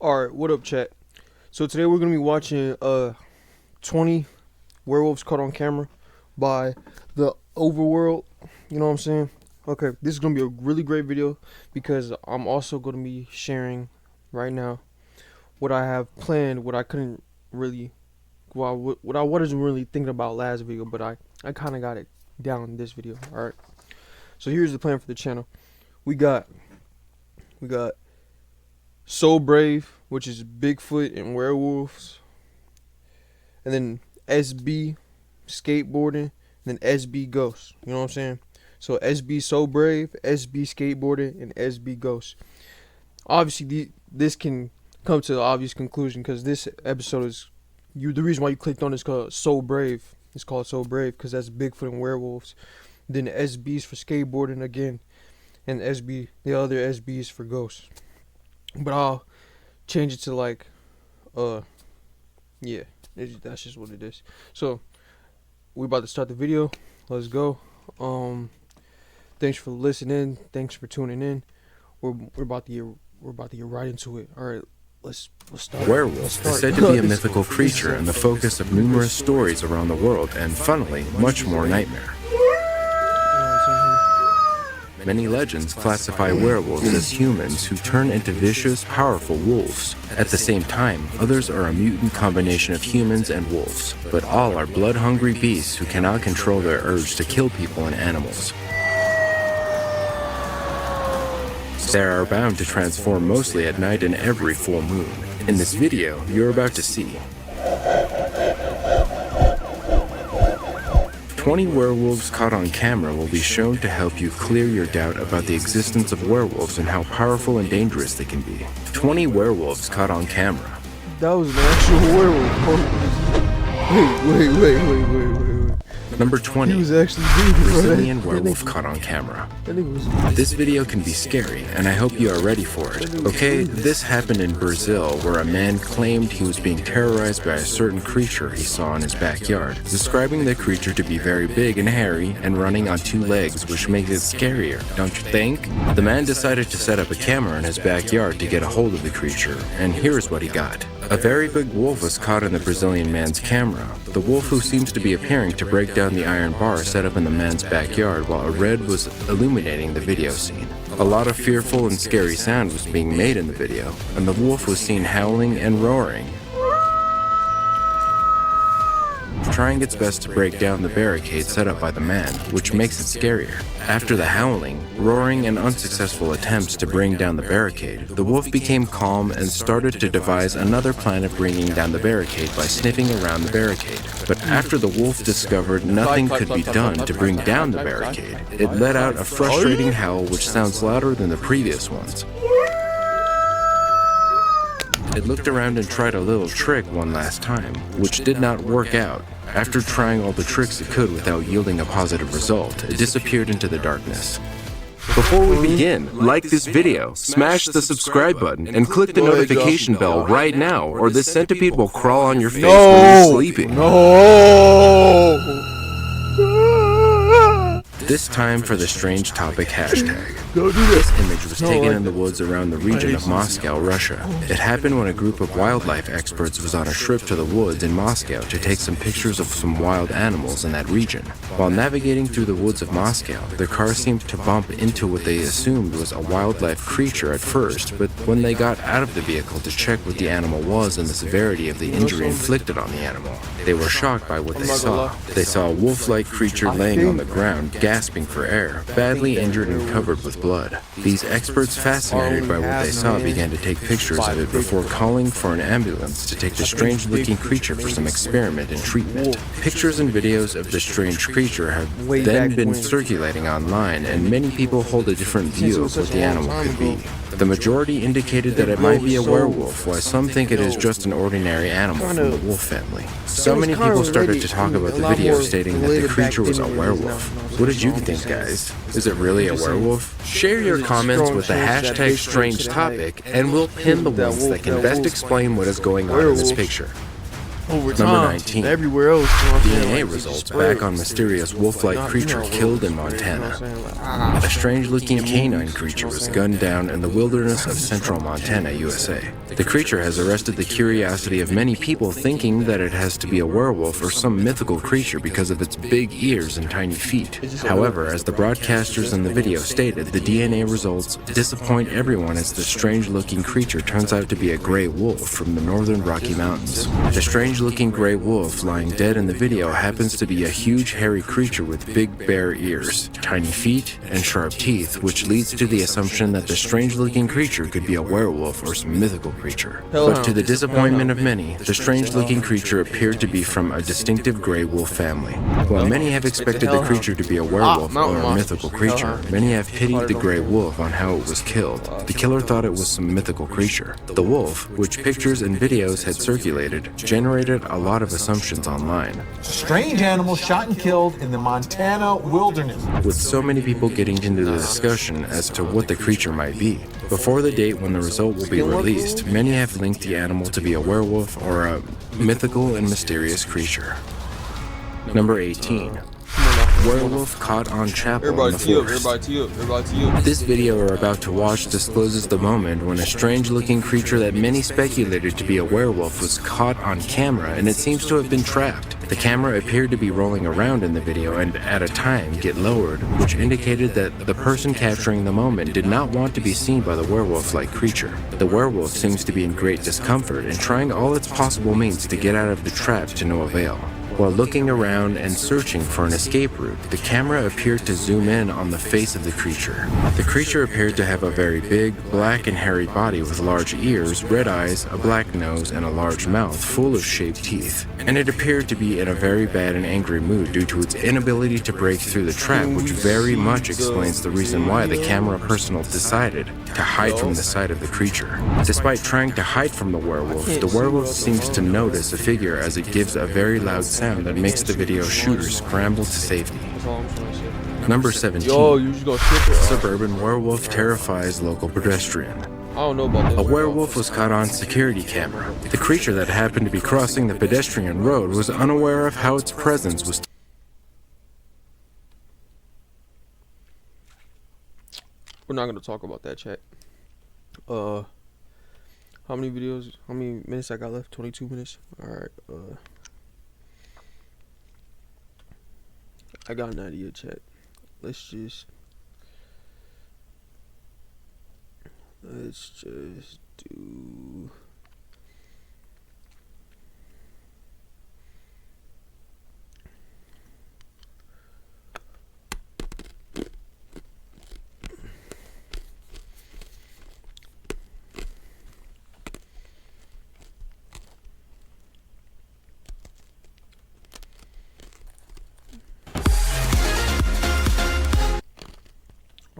Alright, what up, chat? So today we're gonna be watching 20 werewolves caught on camera by the overworld. You know what I'm saying? Okay, this is gonna be a really great video because I'm also gonna be sharing right now what I have planned, what I couldn't really, what I wasn't really thinking about last video, but I kind of got it down in this video. Alright, so here's the plan for the channel. We got So Brave, which is Bigfoot and werewolves, and then SB skateboarding, and then SB ghosts. You know what I'm saying? So SB So Brave, SB skateboarding, and SB ghosts. Obviously, this can come to the obvious conclusion because this episode is the reason why you clicked on this called So Brave. It's called So Brave because that's Bigfoot and werewolves. Then the SBs for skateboarding again, and the other SBs for ghosts. But I'll change it to like, yeah, that's just what it is. So we're about to start the video. Let's go. Thanks for listening. Thanks for tuning in. We're about to get right into it. All right, let's start. Werewolf is said to be a mythical creature and the focus of numerous stories around the world, and funnily, much more nightmare. Many legends classify werewolves as humans who turn into vicious, powerful wolves. At the same time, others are a mutant combination of humans and wolves, but all are blood-hungry beasts who cannot control their urge to kill people and animals. They are bound to transform mostly at night and every full moon. In this video, you're about to see 20 werewolves caught on camera will be shown to help you clear your doubt about the existence of werewolves and how powerful and dangerous they can be. 20 werewolves caught on camera. That was an actual werewolf. Wait. Number 20, He was actually big, Brazilian werewolf caught on camera. This video can be scary, and I hope you are ready for it. Okay, this happened in Brazil, where a man claimed he was being terrorized by a certain creature he saw in his backyard, describing the creature to be very big and hairy and running on 2 legs, which makes it scarier, don't you think? The man decided to set up a camera in his backyard to get a hold of the creature, and here's what he got. A very big wolf was caught in the Brazilian man's camera. The wolf, who seems to be appearing to break down the iron bar set up in the man's backyard, while a red was illuminating the video scene. A lot of fearful and scary sound was being made in the video, and the wolf was seen howling and roaring, trying its best to break down the barricade set up by the man, which makes it scarier. After the howling, roaring, and unsuccessful attempts to bring down the barricade, the wolf became calm and started to devise another plan of bringing down the barricade by sniffing around the barricade. But after the wolf discovered nothing could be done to bring down the barricade, it let out a frustrating howl which sounds louder than the previous ones. It looked around and tried a little trick one last time, which did not work out. After trying all the tricks it could without yielding a positive result, it disappeared into the darkness. Before we begin, like this video, smash the subscribe button, and click the notification bell right now, or this centipede will crawl on your face when you're sleeping. This time for the strange topic hashtag. This image was taken in the woods around the region of Moscow, Russia. It happened when a group of wildlife experts was on a trip to the woods in Moscow to take some pictures of some wild animals in that region. While navigating through the woods of Moscow, their car seemed to bump into what they assumed was a wildlife creature at first, but when they got out of the vehicle to check what the animal was and the severity of the injury inflicted on the animal, they were shocked by what they saw. They saw a wolf-like creature laying on the ground, gasping for air, badly injured and covered with blood. These experts, fascinated by what they saw, began to take pictures of it before calling for an ambulance to take the strange-looking creature for some experiment and treatment. Pictures and videos of the strange creature have then been circulating online, and many people hold a different view of what the animal could be. The majority indicated that it might be a werewolf, while some think it is just an ordinary animal from the wolf family. So many people started to talk about the video, stating that the creature was a werewolf. What did you think, guys? Is it really a werewolf? Share your comments with the hashtag strange topic, and we'll pin the ones that can best explain what is going on in this picture. over Number time. 19. Everywhere else, you know what I'm saying? DNA Like, it results just spread. back on mysterious wolf-like creature killed in Montana. A strange-looking canine creature was gunned down in the wilderness of central Montana, USA. The creature has arrested the curiosity of many people, thinking that it has to be a werewolf or some mythical creature because of its big ears and tiny feet. However, as the broadcasters in the video stated, the DNA results disappoint everyone as the strange-looking creature turns out to be a gray wolf from the northern Rocky Mountains. The strange-looking gray wolf lying dead in the video happens to be a huge hairy creature with big bare ears, tiny feet, and sharp teeth, which leads to the assumption that the strange-looking creature could be a werewolf or some mythical creature. But to the disappointment of many, the strange-looking creature appeared to be from a distinctive gray wolf family. While many have expected the creature to be a werewolf or a mythical creature, many have pitied the gray wolf on how it was killed. The killer thought it was some mythical creature. The wolf, which pictures and videos had circulated, generated a lot of assumptions online. Strange animal shot and killed in the Montana wilderness. With so many people getting into the discussion as to what the creature might be. Before the date when the result will be released, many have linked the animal to be a werewolf or a mythical and mysterious creature. Number 18. Werewolf caught on chapel in the forest. This video we're about to watch discloses the moment when a strange-looking creature that many speculated to be a werewolf was caught on camera, and it seems to have been trapped. The camera appeared to be rolling around in the video and at a time get lowered, which indicated that the person capturing the moment did not want to be seen by the werewolf-like creature. The werewolf seems to be in great discomfort and trying all its possible means to get out of the trap to no avail. While looking around and searching for an escape route, the camera appeared to zoom in on the face of the creature. The creature appeared to have a very big, black and hairy body with large ears, red eyes, a black nose, and a large mouth full of shaped teeth. And it appeared to be in a very bad and angry mood due to its inability to break through the trap, which very much explains the reason why the camera personnel decided to hide from the sight of the creature. Despite trying to hide from the werewolf seems to notice a figure as it gives a very loud sound that makes the video shooter scramble to safety. Number 17. Suburban werewolf terrifies local pedestrian. I don't know about this. A werewolf was caught on security camera. The creature that happened to be crossing the pedestrian road was unaware of how its presence was. We're not gonna talk about that, chat. How many minutes I got left? 22 minutes. All right. I got an idea, chat. Let's just do.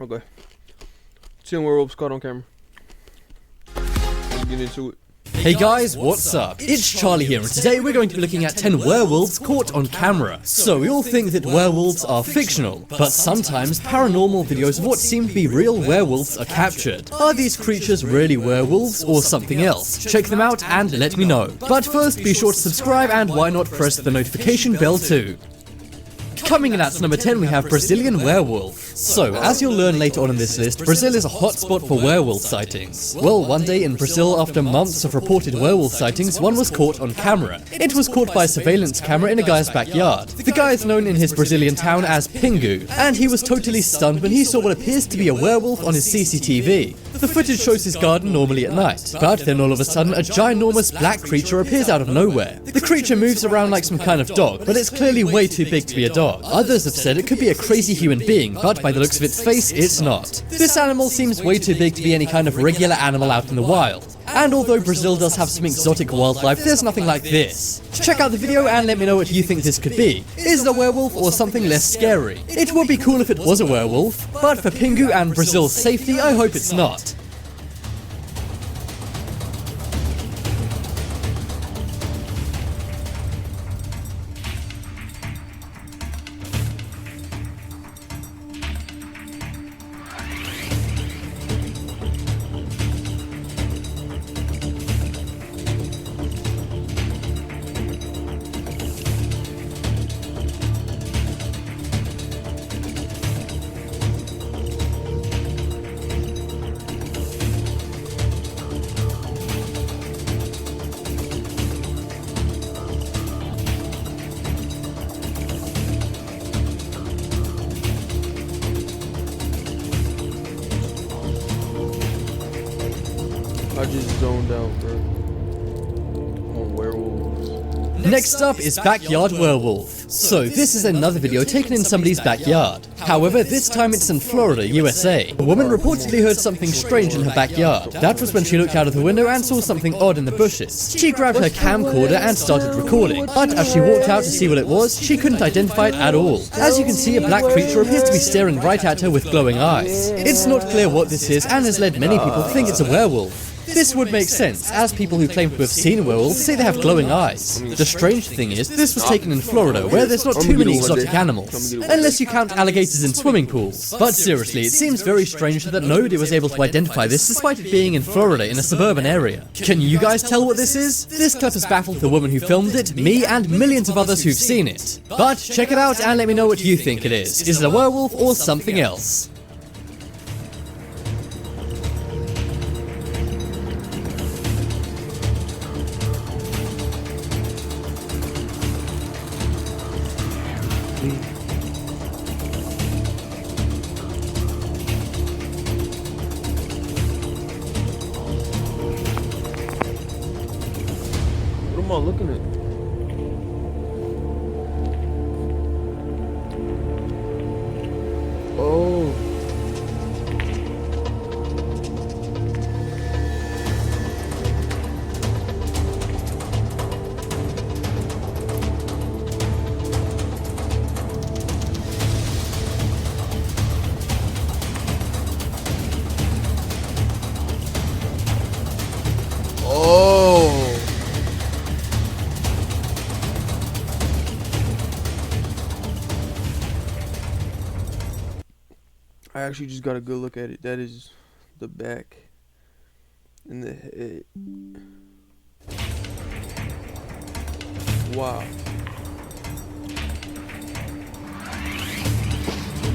Okay. 10 werewolves caught on camera. Let's get into it. Hey guys, what's up? It's Charlie here, and today we're going to be looking at 10 werewolves caught on camera. So we all think that werewolves are fictional, but sometimes paranormal videos of what seem to be real werewolves are captured. Are these creatures really werewolves or something else? Check them out and let me know. But first, be sure to subscribe, and why not press the notification bell too. Coming in at number 10, we have Brazilian werewolf. So, as you'll learn later on in this list, Brazil is a hotspot for werewolf sightings. Well, one day in Brazil, after months of reported werewolf sightings, one was caught on camera. It was caught by a surveillance camera in a guy's backyard. The guy is known in his Brazilian town as Pingu, and he was totally stunned when he saw what appears to be a werewolf on his CCTV. The footage shows his garden normally at night, but then all of a sudden a ginormous black creature appears out of nowhere. The creature moves around like some kind of dog, but it's clearly way too big to be a dog. Others have said it could be a crazy human being, but by the looks of its face, it's not. This animal seems way too big to be any kind of regular animal out in the wild. And although Brazil does have some exotic wildlife, there's nothing like this. Check out the video and let me know what you think this could be. Is it a werewolf or something less scary? It would be cool if it was a werewolf, but for Pingu and Brazil's safety, I hope it's not. I just zoned out, bro. On werewolves. Next up is Backyard Werewolf. So this is another video taken in somebody's backyard. However, this time it's in Florida, USA. A woman reportedly heard something strange in her backyard. That was when she looked out of the window and saw something odd in the bushes. She grabbed her camcorder and started recording. But as she walked out to see what it was, she couldn't identify it at all. As you can see, a black creature appears to be staring right at her with glowing eyes. It's not clear what this is and has led many people to think it's a werewolf. This would make sense, as people who claim to have seen werewolves say they have glowing eyes. The strange thing is, this was taken in Florida, where there's not too many exotic animals, unless you count alligators in swimming pools. But seriously, it seems very strange that nobody was able to identify this despite it being in Florida in a suburban area. Can you guys tell what this is? This clip has baffled the woman who filmed it, me, and millions of others who've seen it. But check it out and let me know what you think it is. Is it a werewolf or something else? What am I looking at? Oh. I actually just got a good look at it. That is the back and the head. Wow.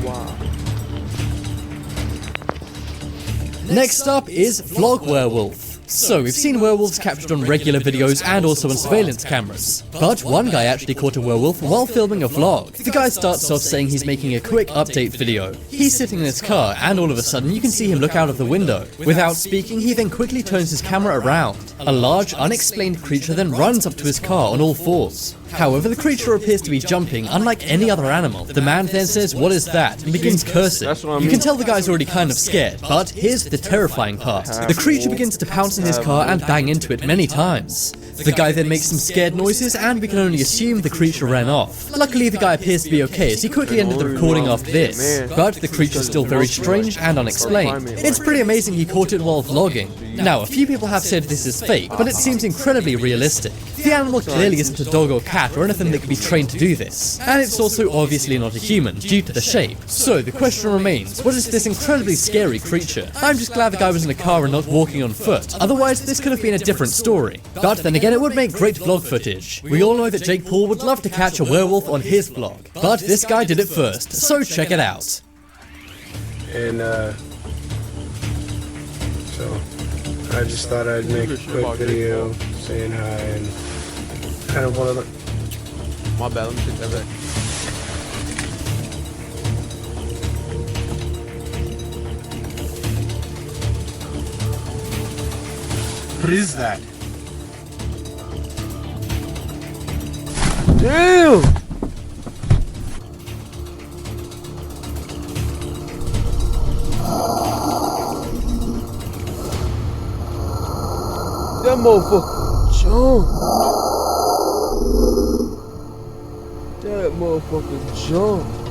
Wow. Next up is Vlog Werewolf. So, we've seen werewolves captured on regular videos and also on surveillance cameras. But one guy actually caught a werewolf while filming a vlog. The guy starts off saying he's making a quick update video. He's sitting in his car and all of a sudden you can see him look out of the window. Without speaking, he then quickly turns his camera around. A large, unexplained creature then runs up to his car on all fours. However, the creature appears to be jumping, unlike any other animal. The man then says, "What is that?" and begins cursing. You can tell the guy's already kind of scared, but here's the terrifying part. The creature begins to pounce on his car and bang into it many times. The guy then makes some scared noises and we can only assume the creature ran off. Luckily, the guy appears to be okay as he quickly ended the recording after this. But the creature's still very strange and unexplained. It's pretty amazing he caught it while vlogging. Now, a few people have said this is fake, but it seems incredibly realistic. The animal clearly isn't a dog or cat or anything that can be trained to do this. And it's also obviously not a human, due to the shape. So the question remains, what is this incredibly scary creature? I'm just glad the guy was in a car and not walking on foot. Otherwise, this could have been a different story. But then again, it would make great vlog footage. We all know that Jake Paul would love to catch a werewolf on his vlog. But this guy did it first, so check it out. And so I just thought I'd make a quick video saying hi and kind of one of the... My bad, let me take that back. What is that? Damn! That motherfucker jumped. That motherfucker jumped.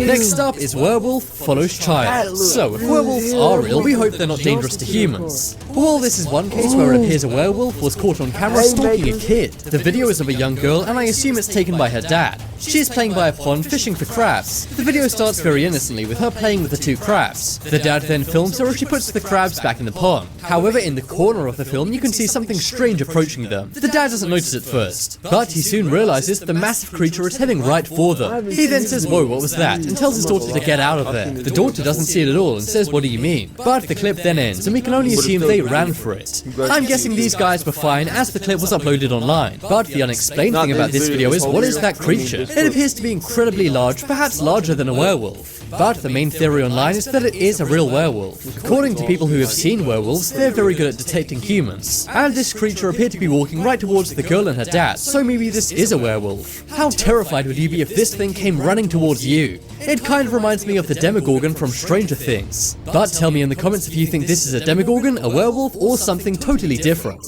Next up is Werewolf Follows Child. So, if werewolves are real, we hope they're not dangerous to humans. Well, this is one case where it appears a werewolf was caught on camera stalking a kid. The video is of a young girl, and I assume it's taken by her dad. She is playing by a pond fishing for crabs. The video starts very innocently with her playing with the two crabs. The dad then films her as she puts the crabs back in the pond. However, in the corner of the film, you can see something strange approaching them. The dad doesn't notice it first, but he soon realizes the massive creature is heading right for them. He then says, "Whoa, what was that?" and tells his daughter to get out of there. The daughter doesn't see it at all and says, "What do you mean?" But the clip then ends, and we can only assume they ran for it. I'm guessing these guys were fine as the clip was uploaded online, but the unexplained thing about this video is what is that creature? It appears to be incredibly large, perhaps larger than a werewolf. But the main theory online is that it is a real werewolf. According to people who have seen werewolves, they're very good at detecting humans. And this creature appeared to be walking right towards the girl and her dad, so maybe this is a werewolf. How terrified would you be if this thing came running towards you? It kind of reminds me of the Demogorgon from Stranger Things. But tell me in the comments if you think this is a Demogorgon, a werewolf, or something totally different.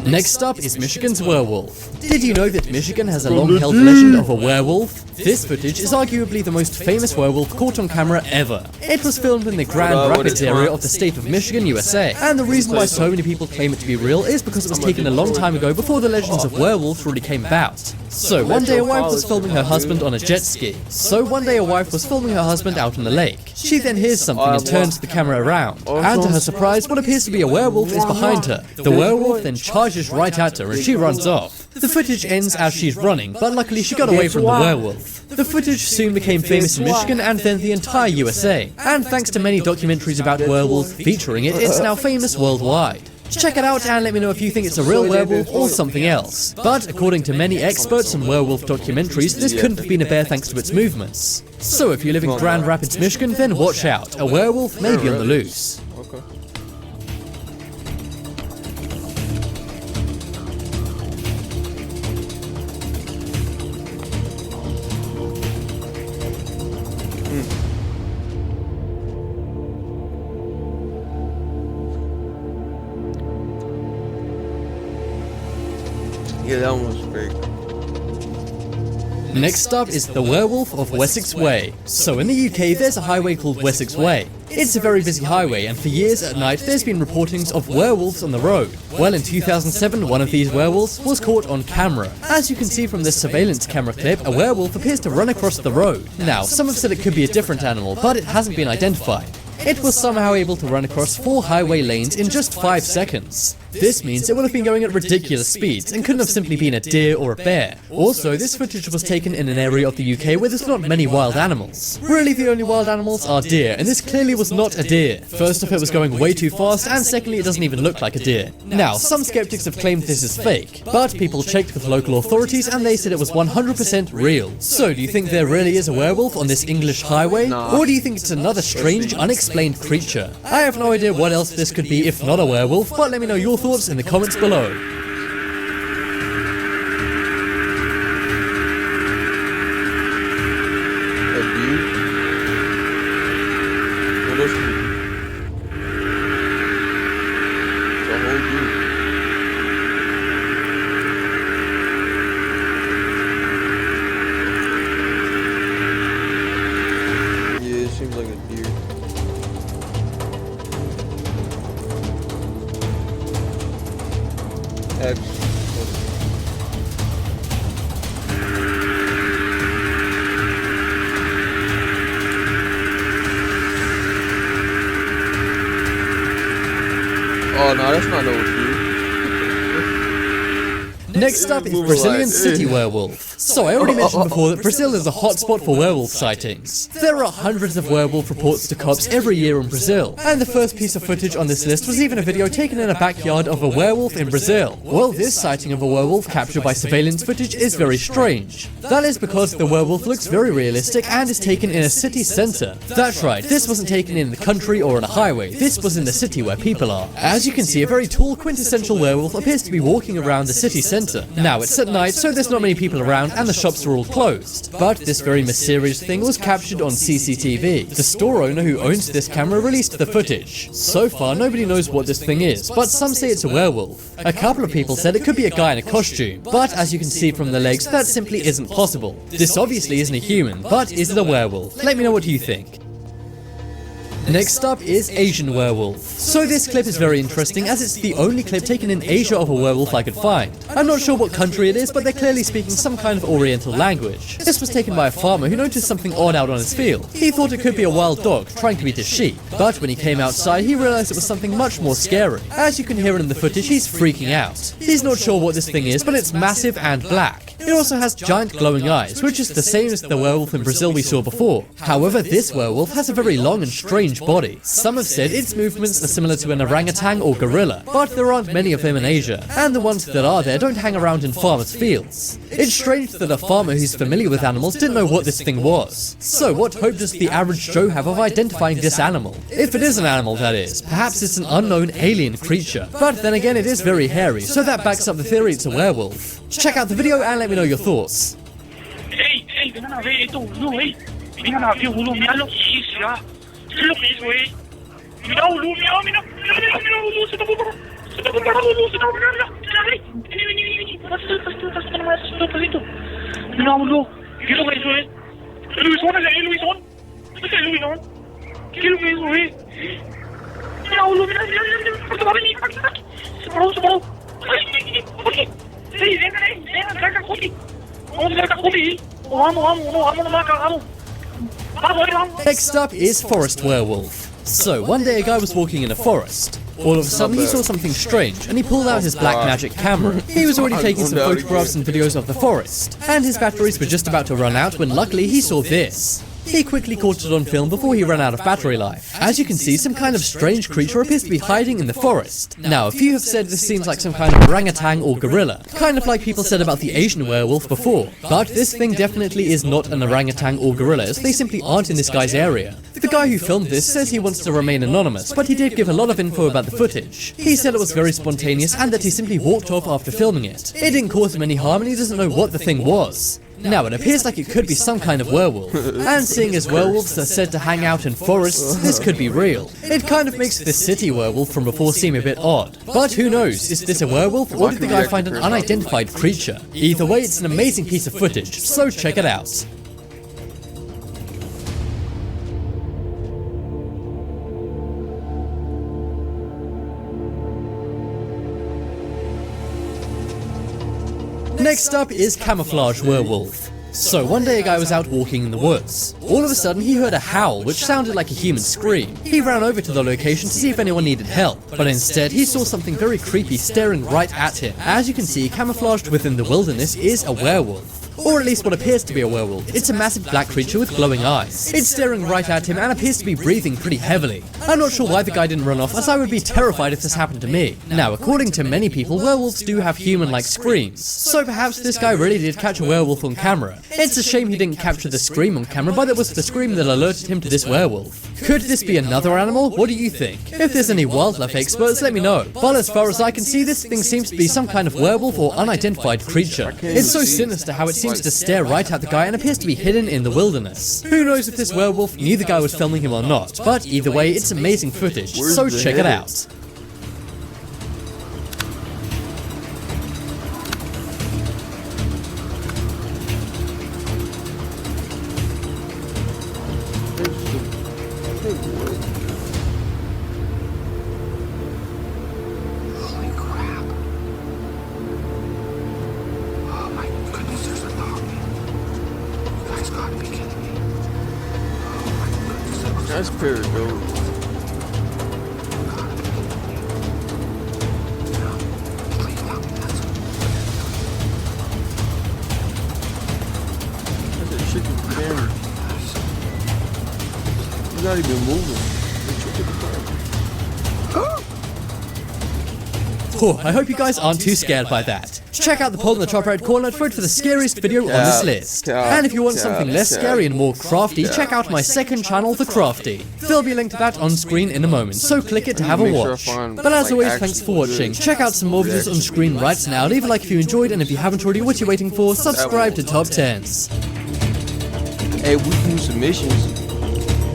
Next up is Michigan's werewolf. Did you know that Michigan has a long-held legend of a werewolf? This footage is arguably the most famous werewolf caught on camera ever. It was filmed in the Grand Rapids area of the state of Michigan, USA. And the reason why so many people claim it to be real is because it was taken a long time ago before the legends of werewolves really came about. So one day a wife was filming her husband on a jet ski. Out on the lake. She then hears something and turns the camera around. And to her surprise, what appears to be a werewolf is behind her. The werewolf then charges right at her and she runs off. The footage ends as she's running, but luckily she got away from the werewolf. The footage soon became famous in Michigan and then the entire USA. And thanks to many documentaries about werewolves featuring it, it's now famous worldwide. Check it out and let me know if you think it's a real werewolf or something else. But according to many experts on werewolf documentaries, this couldn't have been a bear thanks to its movements. So if you live in Grand Rapids, Michigan, then watch out. A werewolf may be on the loose. Okay. Yeah, that one was fake. Next up is the Werewolf of Wessex Way. So in the UK there's a highway called Wessex Way. It's a very busy highway and for years at night there's been reportings of werewolves on the road. Well, in 2007 one of these werewolves was caught on camera. As you can see from this surveillance camera clip, a werewolf appears to run across the road. Now, some have said it could be a different animal, but it hasn't been identified. It was somehow able to run across 4 highway lanes in just 5 seconds. This means it would have been going at ridiculous speeds and couldn't have simply been a deer or a bear. Also, this footage was taken in an area of the UK where there's not many wild animals. Really, the only wild animals are deer, and this clearly was not a deer. First off, it was going way too fast, and secondly, it doesn't even look like a deer. Now, some skeptics have claimed this is fake, but people checked with local authorities and they said it was 100% real. So, do you think there really is a werewolf on this English highway? Or do you think it's another strange, unexplained creature? I have no idea what else this could be if not a werewolf, but let me know your thoughts in the comments below. A deer? What else? It's a whole deer. Yeah, it seems like a deer. Oh no, that's not no deer. Next up is Brazilian city werewolf. So I already mentioned before that Brazil is a hotspot for werewolf sightings. There are hundreds of werewolf reports to cops every year in Brazil, and the first piece of footage on this list was even a video taken in a backyard of a werewolf in Brazil. Well, this sighting of a werewolf captured by surveillance footage is very strange. That is because the werewolf looks very realistic and is taken in a city center. That's right, this wasn't taken in the country or on a highway, this was in the city where people are. As you can see, a very tall quintessential werewolf appears to be walking around the city center. Now it's at night, so there's not many people around and the shops are all closed. But this very mysterious thing was captured on CCTV. The store owner who owns this camera released the footage. So far, nobody knows what this thing is, but some say it's a werewolf. A couple of people said it could be a guy in a costume, but as you can see from the legs, that simply isn't possible. This obviously isn't a human, but is it a werewolf? Let me know what you think. Next up is Asian werewolf. So this clip is very interesting as it's the only clip taken in Asia of a werewolf I could find. I'm not sure what country it is, but they're clearly speaking some kind of oriental language. This was taken by a farmer who noticed something odd out on his field. He thought it could be a wild dog trying to eat his sheep, but when he came outside he realized it was something much more scary. As you can hear in the footage, he's freaking out. He's not sure what this thing is, but it's massive and black. It also has giant glowing eyes, which is the same as the werewolf in Brazil we saw before. However, this werewolf has a very long and strange body. Some have said its movements are similar to an orangutan or gorilla, but there aren't many of them in Asia, and the ones that are there don't hang around in farmers' fields. It's strange that a farmer who's familiar with animals didn't know what this thing was. So what hope does the average Joe have of identifying this animal? If it is an animal, that is. Perhaps it's an unknown alien creature. But then again, it is very hairy, so that backs up the theory it's a werewolf. Check out the video and let me know your thoughts. Hey, vengan a ver esto, boludo, hey. Vengan a ver, boludo, mirá lo que hice, ah. ¿Qué es lo que hizo, Mirá, boludo, mirá, boludo, se está por parar, boludo, se está por parar, mirá, vení, pásate nomás, pasito. Mirá, boludo, ¿qué es lo que hizo, El Luisón, ¿Qué es el Luisón? ¿Qué es lo que hizo, Mirá, boludo, mirá, porque va a venir, aquí. Se paró. Ay, sí, vengan, saca, Juli. Next up is forest werewolf. So, one day a guy was walking in a forest. All of a sudden he saw something strange, and he pulled out his black magic camera. He was already taking some photographs and videos of the forest, and his batteries were just about to run out when luckily he saw this. He quickly caught it on film before he ran out of battery life. As you can see, some kind of strange creature appears to be hiding in the forest. Now, a few have said this seems like some kind of orangutan or gorilla, kind of like people said about the Asian werewolf before. But this thing definitely is not an orangutan or gorilla, as they simply aren't in this guy's area. The guy who filmed this says he wants to remain anonymous, but he did give a lot of info about the footage. He said it was very spontaneous and that he simply walked off after filming it. It didn't cause him any harm and he doesn't know what the thing was. Now, it appears like it could be some kind of werewolf, and seeing as werewolves are said to hang out in forests, this could be real. It kind of makes the city werewolf from before seem a bit odd. But who knows, is this a werewolf or did the guy find an unidentified creature? Either way, it's an amazing piece of footage, so check it out. Next up is camouflage werewolf. So one day a guy was out walking in the woods. All of a sudden he heard a howl which sounded like a human scream. He ran over to the location to see if anyone needed help, but instead he saw something very creepy staring right at him. As you can see, camouflaged within the wilderness is a werewolf. Or at least what appears to be a werewolf. It's a massive black creature with glowing eyes. It's staring right at him and appears to be breathing pretty heavily. I'm not sure why the guy didn't run off, as I would be terrified if this happened to me. Now, according to many people, werewolves do have human-like screams, so perhaps this guy really did catch a werewolf on camera. It's a shame he didn't capture the scream on camera, but it was the scream that alerted him to this werewolf. Could this be another animal? What do you think? If there's any wildlife experts, let me know. But as far as I can see, this thing seems to be some kind of werewolf or unidentified creature. It's so sinister how it seems to stare right at the guy and appears to be hidden in the wilderness. Who knows if this werewolf knew the guy was filming him or not, but either way, it's amazing footage, so check it out. Holy crap. Oh my goodness, there's a dog. You guys gotta be kidding me. Oh my goodness, that looks That's like pretty dope. Please tell me that's Somebody been moving. I hope you guys aren't too scared by that. Check out the poll in the top right corner to vote for the scariest video on this list. And if you want something less scary and more crafty, check out my second channel, The Crafty. There'll be a link to that on screen in a moment, so click it to have a watch. But as always, thanks for watching. Check out some more videos on screen right now. Leave a like if you enjoyed, and if you haven't already, what are you waiting for? Subscribe to Top 10s. Hey, we do submissions.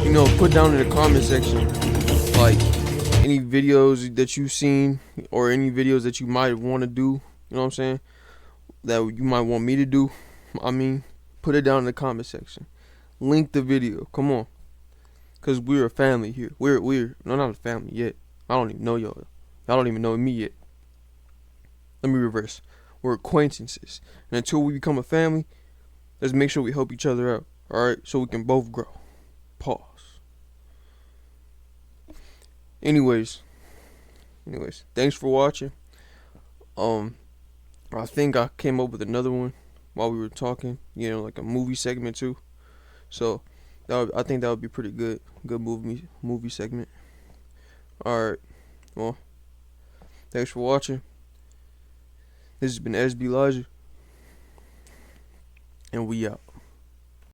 You know, put down in the comment section, like, any videos that you've seen or any videos that you might want to do, you know what I'm saying, that you might want me to do. I mean, put it down in the comment section. Link the video. Come on. Because we're a family here. We're no, not a family yet. I don't even know y'all. Y'all don't even know me yet. Let me reverse. We're acquaintances. And until we become a family, let's make sure we help each other out. Alright? So we can both grow. Pause. Anyways, thanks for watching. I think I came up with another one while we were talking, you know, like a movie segment too. So I think that would be pretty good movie segment. Alright, well, thanks for watching. This has been SB Logic, and we out.